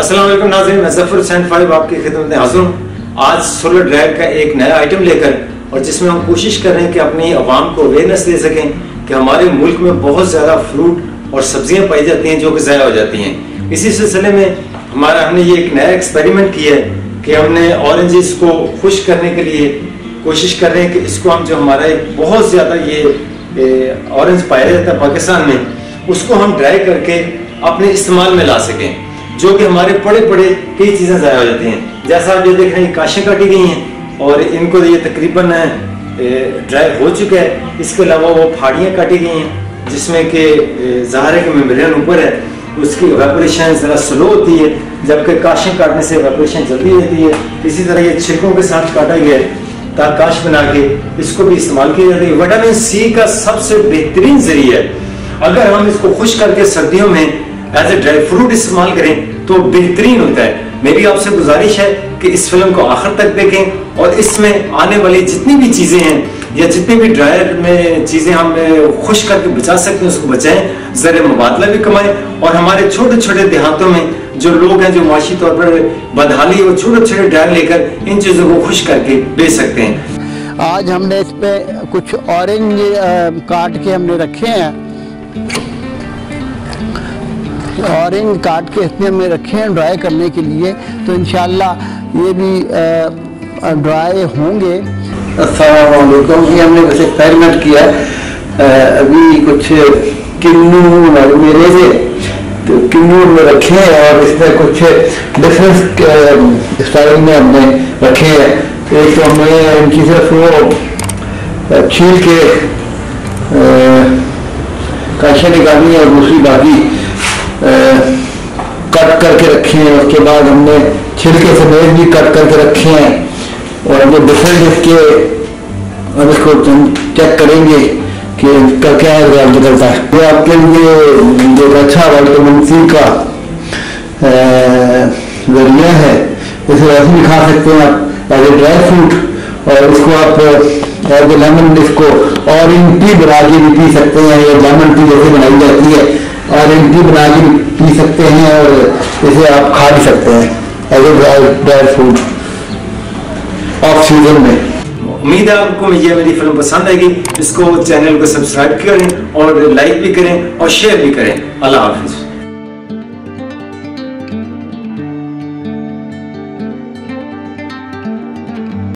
अस्सलाम वालेकुम नाज़रीन, मैं ज़फ़र हुसैन फाइव आपकी खिदमत में हाज़िर हूँ। आज सोलर ड्राइव का एक नया आइटम लेकर और जिसमें हम कोशिश कर रहे हैं कि अपनी आवाम को अवेयरनेस दे सकें कि हमारे मुल्क में बहुत ज़्यादा फ्रूट और सब्जियां पाई जाती हैं जो कि ज़ाया हो जाती हैं। इसी सिलसिले में हमने ये एक नया एक्सपेरिमेंट किया है कि हमने ऑरेंजेस को खुश करने के लिए कोशिश कर रहे हैं कि इसको हम जो हमारा एक बहुत ज़्यादा ये ऑरेंज पाया जाता है पाकिस्तान में, उसको हम ड्राई करके अपने इस्तेमाल में ला सकें, जो कि हमारे बड़े बड़े कई चीज़ें ज़ाया हो जाती हैं। जैसा आप ये देख रहे हैं, काशें काटी गई हैं और इनको ये तकरीबन ड्राई हो चुका है। इसके अलावा वो फाड़ियाँ काटी गई हैं जिसमें कि ज़ाहिर है कि मेम्ब्रेन ऊपर है, उसकी इवेपोरेशन ज़रा स्लो होती है, जबकि काशें काटने से इवेपोरेशन जल्दी होती है। इसी तरह ये छिलकों के साथ काटा गया है ताकि काश बना के इसको भी इस्तेमाल किया जाता है। विटामिन सी का सबसे बेहतरीन जरिया है। अगर हम इसको खुश करके सर्दियों में एज ए ड्राई फ्रूट इस्तेमाल करें तो बेहतरीन होता है। मेरी आपसे गुजारिश है कि इस फिल्म को आखिर तक देखें और इसमें आने वाली जितनी भी चीज़ें हैं या जितनी भी ड्रायर में चीज़ें हम खुश करके बचा सकते हैं उसको बचाएं, ज़र मुबादला भी कमाएं और हमारे छोटे छोटे देहातों में जो लोग हैं जो माशी तौर पर बदहाली और छोटे छोटे ड्रायर लेकर इन चीज़ों को खुश करके बेच सकते हैं। आज हमने इस पे कुछ ऑरेंज काट के हमने रखे हैं, ऑरेंज काट के इसमें हमने रखे हैं ड्राई करने के लिए, तो इंशाल्लाह ये भी ड्राई होंगे। अस्सलाम वालेकुम। ये हमने कुछ एक्सपेरिमेंट किया, अभी कुछ किन्नू हमारे मेरे से तो किन्नू में रखे हैं और इसमें कुछ डिफरेंट स्टाइल में हमने रखे हैं। एक तो हमने इनकी सिर्फ वो छील के काशें निकाली है और दूसरी बाकी कट करके रखे हैं। उसके बाद हमने छिलके समेत भी कट करके रखे हैं और वो डिफरेंट इसके अब इसको चेक करेंगे कि इसका क्या रिजल्ट निकलता है। ये आपके लिए जो अच्छा विटामिन सी का जरिया है, इसे वैसे भी खा सकते हैं आप एज ए ड्राई फ्रूट, और इसको आप एज ए लेमन इसको ऑरेंज टी बना के भी पी सकते हैं, या लेमन टी जैसे बनाई जाती है ऑरेंज टी बना के पी सकते हैं और इसे आप खा भी सकते हैं as a dry fruit of season में। उम्मीद है आपको ये मेरी फिल्म पसंद आएगी। इसको चैनल को सब्सक्राइब करें और लाइक भी करें और शेयर भी करें। अल्लाह हाफिज।